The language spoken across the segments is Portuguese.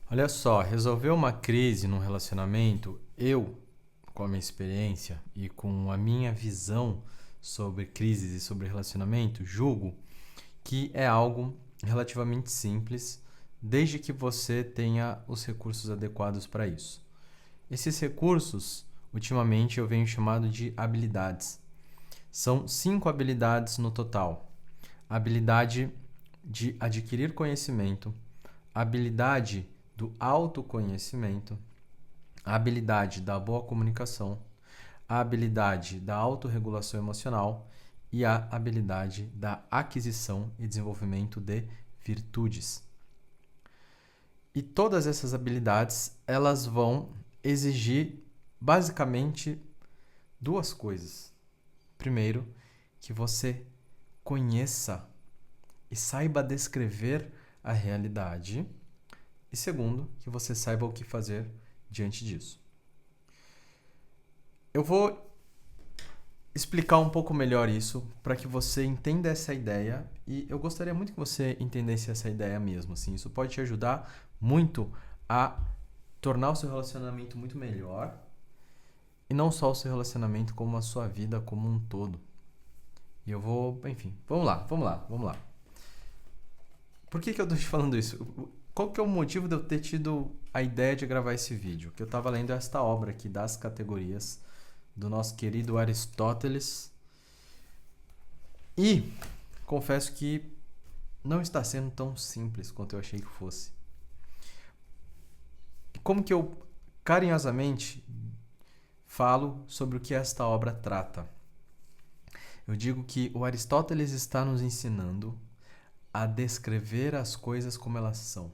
Olha só, resolver uma crise num relacionamento, com a minha experiência e com a minha visão sobre crises e sobre relacionamento, julgo que é algo relativamente simples, desde que você tenha os recursos adequados para isso. Esses recursos, ultimamente, eu venho chamado de habilidades. São 5 habilidades no total. A habilidade de adquirir conhecimento, a habilidade do autoconhecimento, a habilidade da boa comunicação, a habilidade da autorregulação emocional e a habilidade da aquisição e desenvolvimento de virtudes. E todas essas habilidades, elas vão exigir basicamente duas coisas. Primeiro, que você conheça e saiba descrever a realidade. E segundo, que você saiba o que fazer diante disso. Eu vou explicar um pouco melhor isso para que você entenda essa ideia e eu gostaria muito que você entendesse essa ideia mesmo. Assim, isso pode te ajudar muito a tornar o seu relacionamento muito melhor e não só o seu relacionamento, como a sua vida como um todo. E eu vou, enfim, vamos lá. Por que eu estou te falando isso? Qual que é o motivo de eu ter tido a ideia de gravar esse vídeo? Que eu estava lendo esta obra aqui das categorias do nosso querido Aristóteles e confesso que não está sendo tão simples quanto eu achei que fosse. Como que eu carinhosamente falo sobre o que esta obra trata? Eu digo que o Aristóteles está nos ensinando a descrever as coisas como elas são.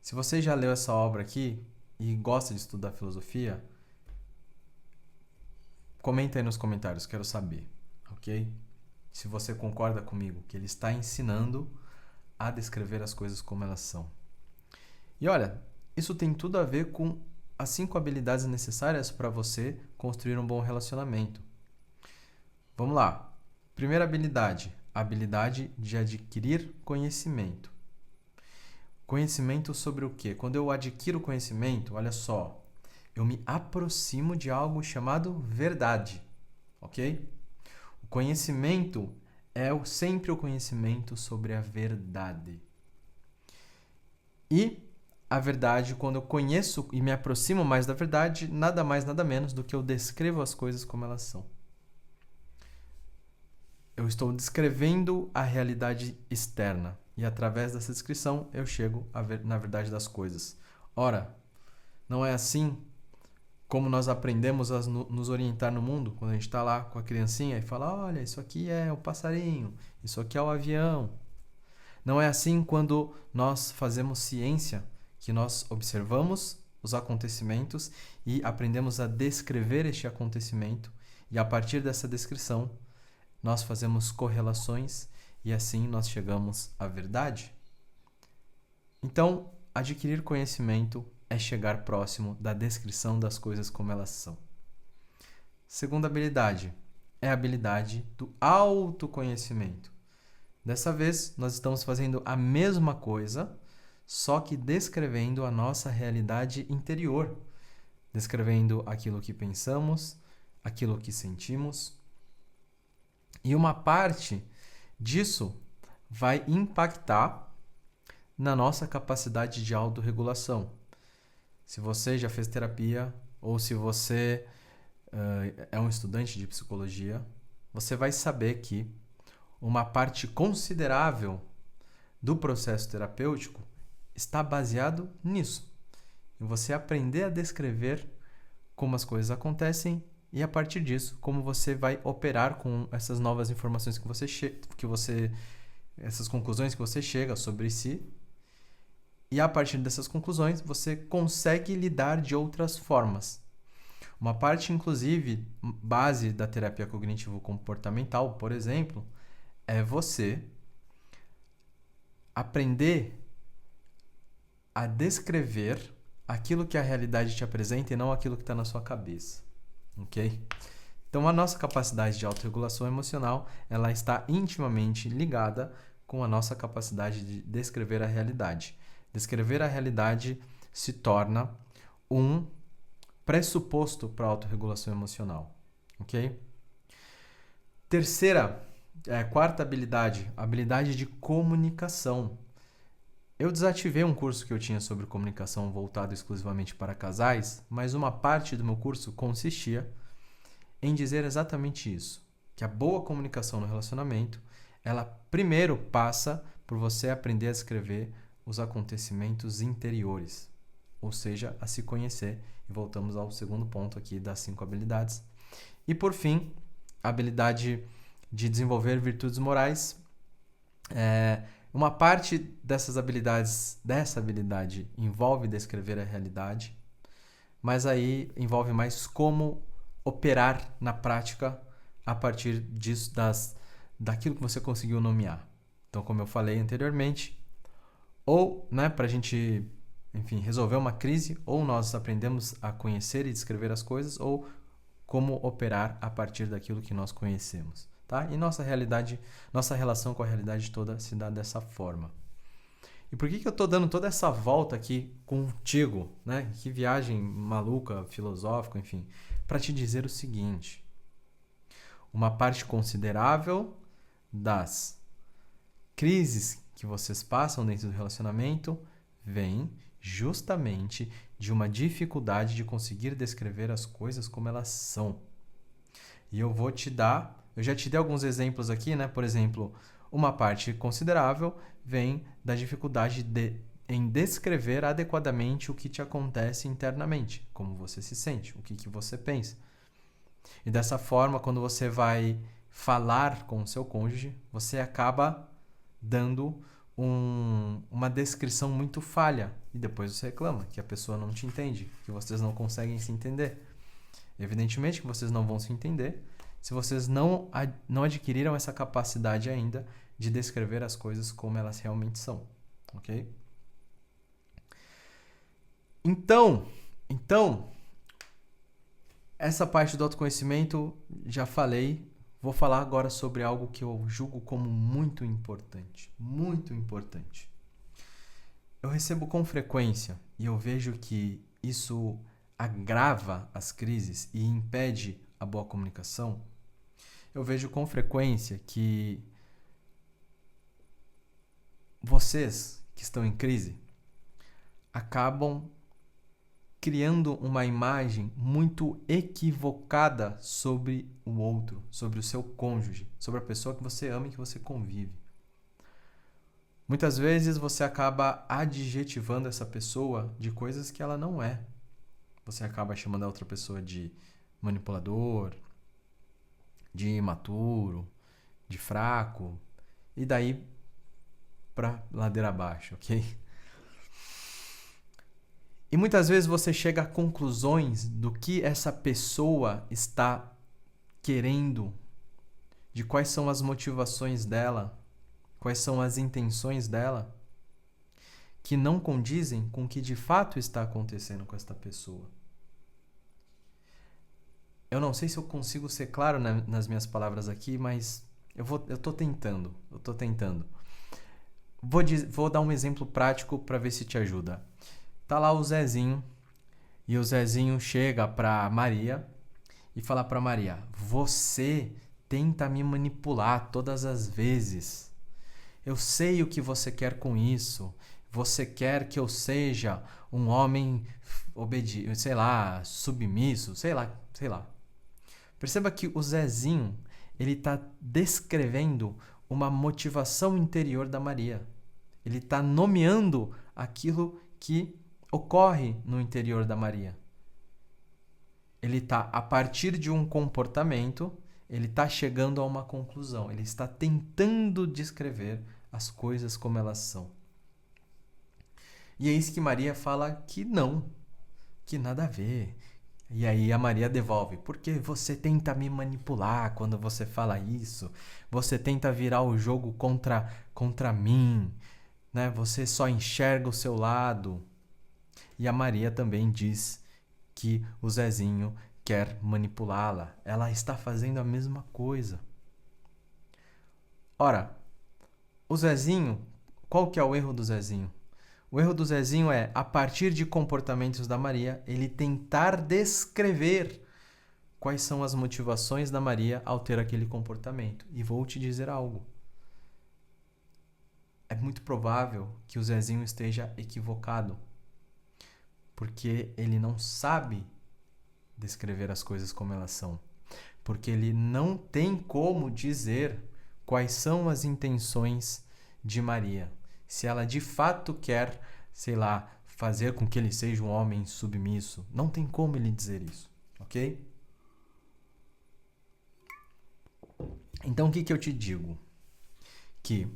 Se você já leu essa obra aqui e gosta de estudar filosofia, comenta aí nos comentários, quero saber, ok? Se você concorda comigo, que ele está ensinando a descrever as coisas como elas são. E olha, isso tem tudo a ver com as 5 habilidades necessárias para você construir um bom relacionamento. Vamos lá. Primeira habilidade, a habilidade de adquirir conhecimento. Conhecimento sobre o quê? Quando eu adquiro conhecimento, olha só, eu me aproximo de algo chamado verdade, ok? O conhecimento é sempre o conhecimento sobre a verdade. E a verdade, quando eu conheço e me aproximo mais da verdade, nada mais, nada menos do que eu descrevo as coisas como elas são. Eu estou descrevendo a realidade externa e através dessa descrição eu chego na verdade das coisas. Ora, não é assim como nós aprendemos a nos orientar no mundo, quando a gente está lá com a criancinha e fala, olha, isso aqui é o passarinho, isso aqui é o avião. Não é assim quando nós fazemos ciência, que nós observamos os acontecimentos e aprendemos a descrever este acontecimento e a partir dessa descrição nós fazemos correlações e assim nós chegamos à verdade. Então, adquirir conhecimento é chegar próximo da descrição das coisas como elas são. Segunda habilidade é a habilidade do autoconhecimento. Dessa vez, nós estamos fazendo a mesma coisa, só que descrevendo a nossa realidade interior, descrevendo aquilo que pensamos, aquilo que sentimos. E uma parte disso vai impactar na nossa capacidade de autorregulação. Se você já fez terapia ou se você é um estudante de psicologia, você vai saber que uma parte considerável do processo terapêutico está baseado nisso. Em você aprender a descrever como as coisas acontecem e a partir disso, como você vai operar com essas novas informações essas conclusões que você chega sobre si. E a partir dessas conclusões, você consegue lidar de outras formas. Uma parte, inclusive, base da terapia cognitivo-comportamental, por exemplo, é você aprender a descrever aquilo que a realidade te apresenta e não aquilo que está na sua cabeça. Ok? Então, a nossa capacidade de autorregulação emocional, ela está intimamente ligada com a nossa capacidade de descrever a realidade. Descrever a realidade se torna um pressuposto para a autorregulação emocional, ok? Quarta habilidade, habilidade de comunicação. Eu desativei um curso que eu tinha sobre comunicação voltado exclusivamente para casais, mas uma parte do meu curso consistia em dizer exatamente isso, que a boa comunicação no relacionamento, ela primeiro passa por você aprender a descrever os acontecimentos interiores, ou seja, a se conhecer. E voltamos ao segundo ponto aqui das 5 habilidades. E por fim, a habilidade de desenvolver virtudes morais. Uma parte dessa habilidade envolve descrever a realidade, mas aí envolve mais como operar na prática a partir disso, daquilo que você conseguiu nomear. Então, como eu falei anteriormente, ou para a gente, enfim, resolver uma crise, ou nós aprendemos a conhecer e descrever as coisas, ou como operar a partir daquilo que nós conhecemos. Tá? E nossa relação com a realidade toda se dá dessa forma. E por que eu estou dando toda essa volta aqui contigo, né? Que viagem maluca, filosófica, enfim, para te dizer o seguinte: uma parte considerável das crises que vocês passam dentro do relacionamento vem justamente de uma dificuldade de conseguir descrever as coisas como elas são. E eu já te dei alguns exemplos aqui, né? Por exemplo, uma parte considerável vem da dificuldade em descrever adequadamente o que te acontece internamente, como você se sente, o que você pensa. E dessa forma, quando você vai falar com o seu cônjuge, você acaba dando uma descrição muito falha. E depois você reclama que a pessoa não te entende, que vocês não conseguem se entender. Evidentemente que vocês não vão se entender se vocês não adquiriram essa capacidade ainda de descrever as coisas como elas realmente são, ok? Então, essa parte do autoconhecimento já falei. Vou falar agora sobre algo que eu julgo como muito importante. Muito importante. Eu recebo com frequência e eu vejo que isso agrava as crises e impede a boa comunicação. Eu vejo com frequência que vocês que estão em crise acabam criando uma imagem muito equivocada sobre o outro, sobre o seu cônjuge, sobre a pessoa que você ama e que você convive. Muitas vezes você acaba adjetivando essa pessoa de coisas que ela não é. Você acaba chamando a outra pessoa de manipulador, de imaturo, de fraco, e daí pra ladeira abaixo, ok? E muitas vezes você chega a conclusões do que essa pessoa está querendo, de quais são as motivações dela, quais são as intenções dela, que não condizem com o que de fato está acontecendo com esta pessoa. Eu não sei se eu consigo ser claro nas minhas palavras aqui, mas eu tô tentando. Vou dar um exemplo prático para ver se te ajuda. Tá lá o Zezinho, e o Zezinho chega pra Maria e fala pra Maria: você tenta me manipular todas as vezes. Eu sei o que você quer com isso. Você quer que eu seja um homem obediente, submisso, sei lá. Perceba que o Zezinho, ele está descrevendo uma motivação interior da Maria. Ele está nomeando aquilo que ocorre no interior da Maria. Ele está, a partir de um comportamento, ele está chegando a uma conclusão. Ele está tentando descrever as coisas como elas são. E é isso que Maria fala que não, que nada a ver. E aí a Maria devolve: porque você tenta me manipular quando você fala isso, você tenta virar o jogo contra mim, né? Você só enxerga o seu lado. E a Maria também diz que o Zezinho quer manipulá-la. Ela está fazendo a mesma coisa. Ora, o Zezinho, qual que é o erro do Zezinho? O erro do Zezinho é, a partir de comportamentos da Maria, ele tentar descrever quais são as motivações da Maria ao ter aquele comportamento. E vou te dizer algo. É muito provável que o Zezinho esteja equivocado, porque ele não sabe descrever as coisas como elas são. Porque ele não tem como dizer quais são as intenções de Maria. Se ela de fato quer, sei lá, fazer com que ele seja um homem submisso, não tem como ele dizer isso, ok? Então, o que eu te digo? Que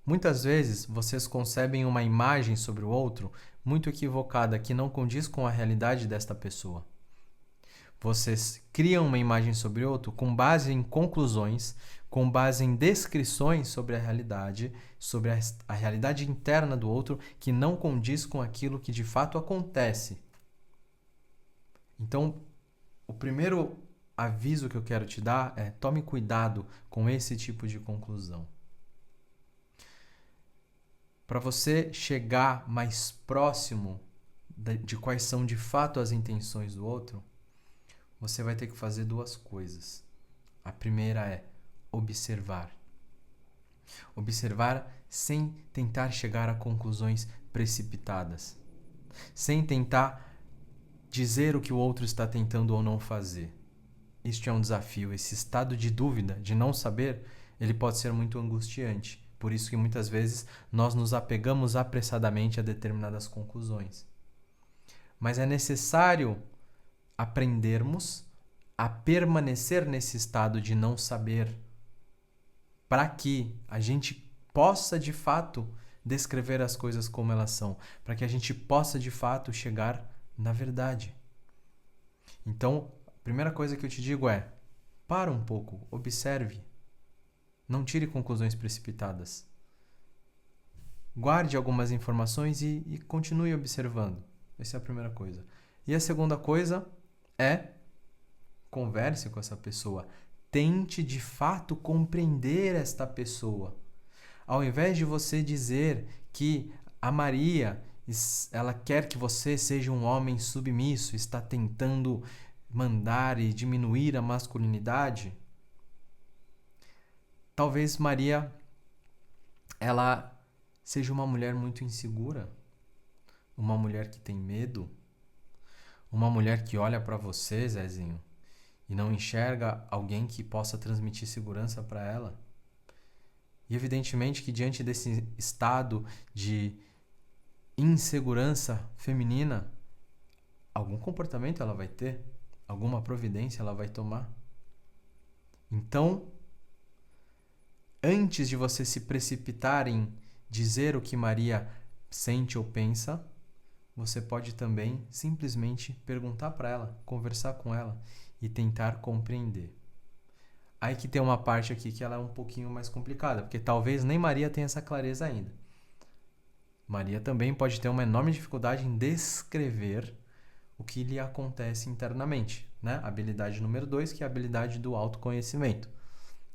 muitas vezes vocês concebem uma imagem sobre o outro muito equivocada, que não condiz com a realidade desta pessoa. Vocês criam uma imagem sobre o outro com base em conclusões, com base em descrições sobre a realidade realidade interna do outro, que não condiz com aquilo que de fato acontece. Então, o primeiro aviso que eu quero te dar é: tome cuidado com esse tipo de conclusão. Para você chegar mais próximo de quais são de fato as intenções do outro, você vai ter que fazer duas coisas. A primeira é observar. Observar sem tentar chegar a conclusões precipitadas. Sem tentar dizer o que o outro está tentando ou não fazer. Este é um desafio. Esse estado de dúvida, de não saber, ele pode ser muito angustiante. Por isso que muitas vezes nós nos apegamos apressadamente a determinadas conclusões. Mas é necessário aprendermos a permanecer nesse estado de não saber, para que a gente possa de fato descrever as coisas como elas são, para que a gente possa de fato chegar na verdade. Então, a primeira coisa que eu te digo é: para um pouco, observe. Não tire conclusões precipitadas. Guarde algumas informações e continue observando. Essa é a primeira coisa. E a segunda coisa é: converse com essa pessoa. Tente de fato compreender esta pessoa. Ao invés de você dizer que a Maria, ela quer que você seja um homem submisso, está tentando mandar e diminuir a masculinidade, talvez Maria, ela seja uma mulher muito insegura, uma mulher que tem medo, uma mulher que olha para você, Zezinho, e não enxerga alguém que possa transmitir segurança para ela. E evidentemente que diante desse estado de insegurança feminina, algum comportamento ela vai ter, alguma providência ela vai tomar. Então, antes de você se precipitar em dizer o que Maria sente ou pensa, você pode também simplesmente perguntar para ela, conversar com ela e tentar compreender. Aí que tem uma parte aqui que ela é um pouquinho mais complicada, porque talvez nem Maria tenha essa clareza ainda. Maria também pode ter uma enorme dificuldade em descrever o que lhe acontece internamente, né? Habilidade número 2, que é a habilidade do autoconhecimento.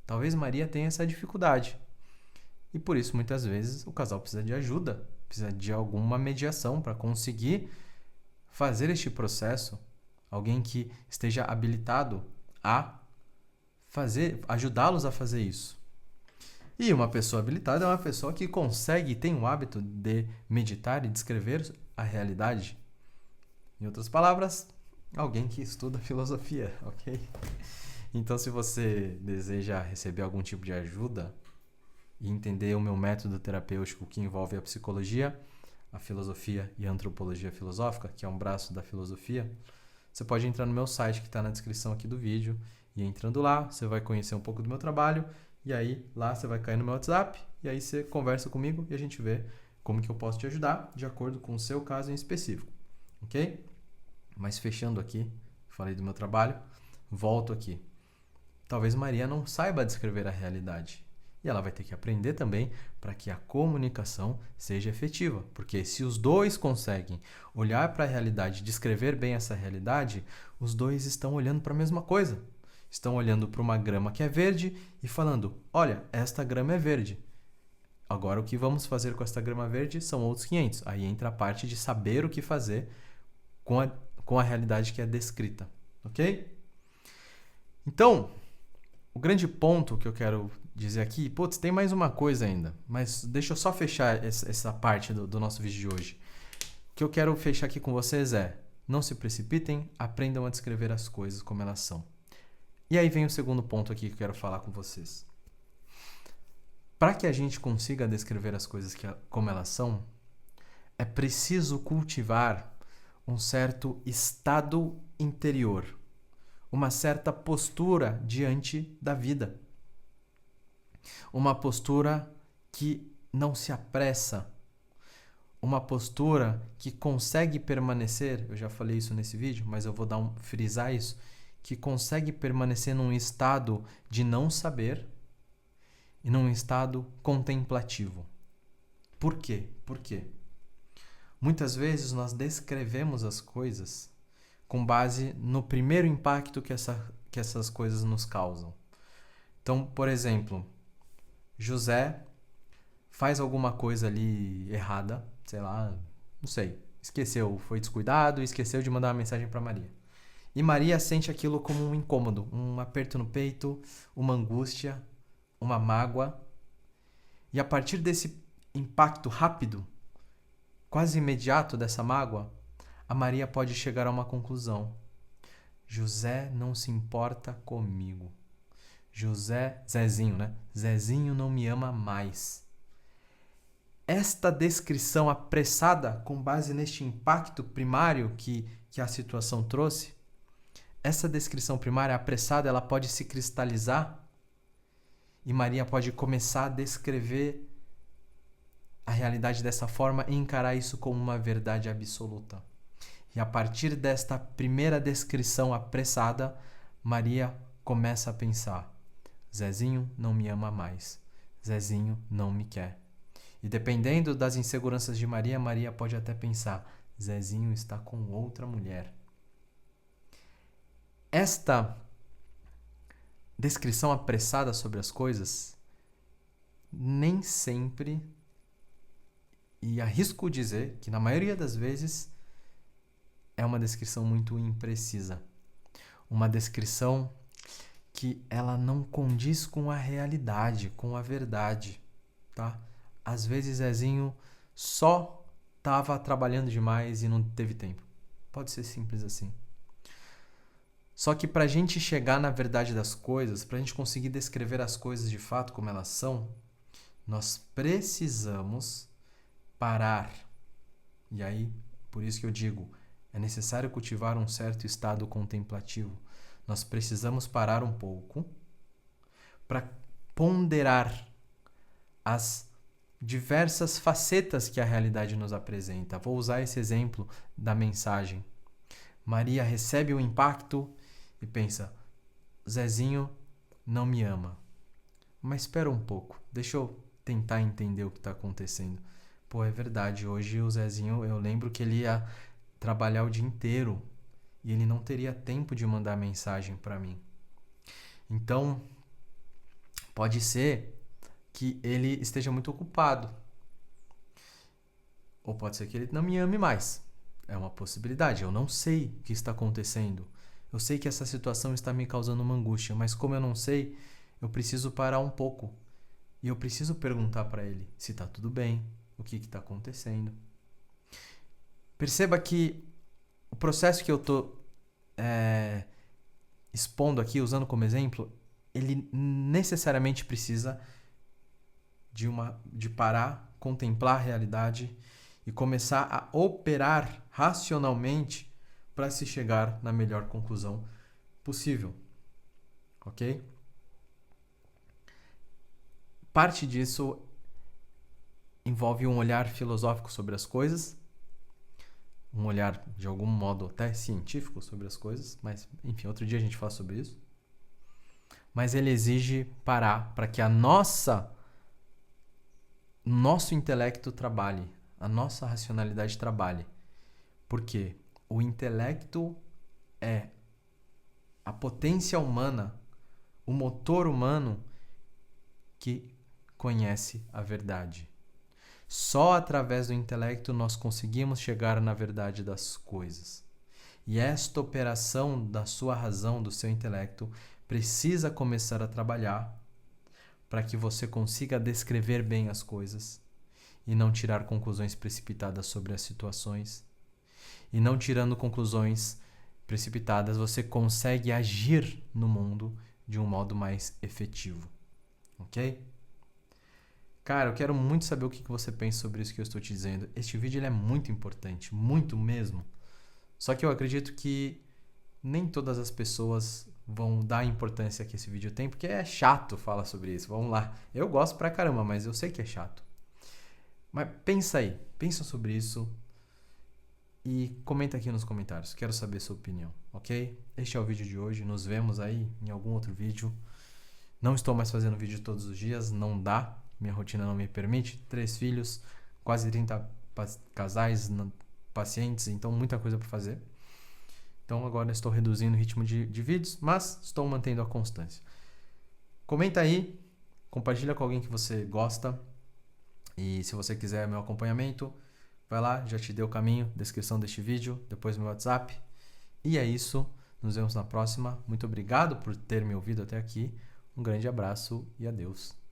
Talvez Maria tenha essa dificuldade. E por isso, muitas vezes, o casal precisa de ajuda, precisa de alguma mediação para conseguir fazer este processo. Alguém que esteja habilitado a ajudá-los a fazer isso. E uma pessoa habilitada é uma pessoa que consegue e tem o hábito de meditar e descrever a realidade. Em outras palavras, alguém que estuda filosofia, ok? Então, se você deseja receber algum tipo de ajuda e entender o meu método terapêutico que envolve a psicologia, a filosofia e a antropologia filosófica, que é um braço da filosofia, você pode entrar no meu site que está na descrição aqui do vídeo, e entrando lá, você vai conhecer um pouco do meu trabalho, e aí lá você vai cair no meu WhatsApp, e aí você conversa comigo e a gente vê como que eu posso te ajudar de acordo com o seu caso em específico, ok? Mas fechando aqui, falei do meu trabalho, volto aqui. Talvez Maria não saiba descrever a realidade. E ela vai ter que aprender também para que a comunicação seja efetiva. Porque se os dois conseguem olhar para a realidade, descrever bem essa realidade, os dois estão olhando para a mesma coisa. Estão olhando para uma grama que é verde e falando: olha, esta grama é verde. Agora, o que vamos fazer com esta grama verde são outros 500. Aí entra a parte de saber o que fazer com a realidade que é descrita, ok? Então, o grande ponto que eu quero dizer aqui, putz, tem mais uma coisa ainda, mas deixa eu só fechar essa parte do nosso vídeo de hoje. O que eu quero fechar aqui com vocês é, não se precipitem, aprendam a descrever as coisas como elas são. E aí vem o segundo ponto aqui que eu quero falar com vocês. Para que a gente consiga descrever as coisas como elas são, é preciso cultivar um certo estado interior, uma certa postura diante da vida. Uma postura que não se apressa, uma postura que consegue permanecer, eu já falei isso nesse vídeo, mas eu vou frisar isso, que consegue permanecer num estado de não saber e num estado contemplativo. Por quê? Por quê? Muitas vezes nós descrevemos as coisas com base no primeiro impacto que essas coisas nos causam. Então, por exemplo, José faz alguma coisa ali errada, sei lá, não sei, esqueceu, foi descuidado e esqueceu de mandar uma mensagem para Maria. E Maria sente aquilo como um incômodo, um aperto no peito, uma angústia, uma mágoa. E a partir desse impacto rápido, quase imediato dessa mágoa, a Maria pode chegar a uma conclusão. José não se importa comigo. Zezinho, né? Zezinho não me ama mais. Esta descrição apressada, com base neste impacto primário que a situação trouxe, essa descrição primária apressada, ela pode se cristalizar e Maria pode começar a descrever a realidade dessa forma e encarar isso como uma verdade absoluta. E a partir desta primeira descrição apressada, Maria começa a pensar: Zezinho não me ama mais. Zezinho não me quer. E dependendo das inseguranças de Maria, Maria pode até pensar: Zezinho está com outra mulher. Esta descrição apressada sobre as coisas nem sempre, e arrisco dizer que na maioria das vezes, é uma descrição muito imprecisa. Uma descrição que ela não condiz com a realidade, com a verdade, tá? Às vezes Zezinho só estava trabalhando demais e não teve tempo. Pode ser simples assim. Só que para a gente chegar na verdade das coisas, para a gente conseguir descrever as coisas de fato como elas são, nós precisamos parar. E aí, por isso que eu digo, é necessário cultivar um certo estado contemplativo. Nós precisamos parar um pouco para ponderar as diversas facetas que a realidade nos apresenta. Vou usar esse exemplo da mensagem. Maria recebe o impacto e pensa: Zezinho não me ama. Mas espera um pouco, deixa eu tentar entender o que está acontecendo. Pô, é verdade, hoje o Zezinho, eu lembro que ele ia trabalhar o dia inteiro e ele não teria tempo de mandar mensagem para mim. Então, pode ser que ele esteja muito ocupado. Ou pode ser que ele não me ame mais. É uma possibilidade. Eu não sei o que está acontecendo. Eu sei que essa situação está me causando uma angústia, mas como eu não sei, eu preciso parar um pouco. E eu preciso perguntar para ele se está tudo bem, o que está acontecendo. Perceba que o processo que eu estou expondo aqui, usando como exemplo, ele necessariamente precisa de parar, contemplar a realidade e começar a operar racionalmente para se chegar na melhor conclusão possível. Ok? Parte disso envolve um olhar filosófico sobre as coisas, um olhar de algum modo até científico sobre as coisas, mas enfim, outro dia a gente fala sobre isso. Mas ele exige parar para que nosso intelecto trabalhe, a nossa racionalidade trabalhe. Porque o intelecto é a potência humana, o motor humano que conhece a verdade. Só através do intelecto nós conseguimos chegar na verdade das coisas. E esta operação da sua razão, do seu intelecto, precisa começar a trabalhar para que você consiga descrever bem as coisas e não tirar conclusões precipitadas sobre as situações. E não tirando conclusões precipitadas, você consegue agir no mundo de um modo mais efetivo. Ok? Cara, eu quero muito saber o que você pensa sobre isso que eu estou te dizendo. Este vídeo ele é muito importante, muito mesmo. Só que eu acredito que nem todas as pessoas vão dar a importância que esse vídeo tem, porque é chato falar sobre isso. Vamos lá. Eu gosto pra caramba, mas eu sei que é chato. Mas pensa aí, pensa sobre isso e comenta aqui nos comentários. Quero saber sua opinião, ok? Este é o vídeo de hoje. Nos vemos aí em algum outro vídeo. Não estou mais fazendo vídeo todos os dias, não dá. Minha rotina não me permite. 3 filhos, quase 30 casais, pacientes, então muita coisa para fazer. Então agora estou reduzindo o ritmo de vídeos, mas estou mantendo a constância. Comenta aí, compartilha com alguém que você gosta. E se você quiser meu acompanhamento, vai lá, já te dei o caminho, descrição deste vídeo, depois meu WhatsApp. E é isso, nos vemos na próxima. Muito obrigado por ter me ouvido até aqui. Um grande abraço e adeus.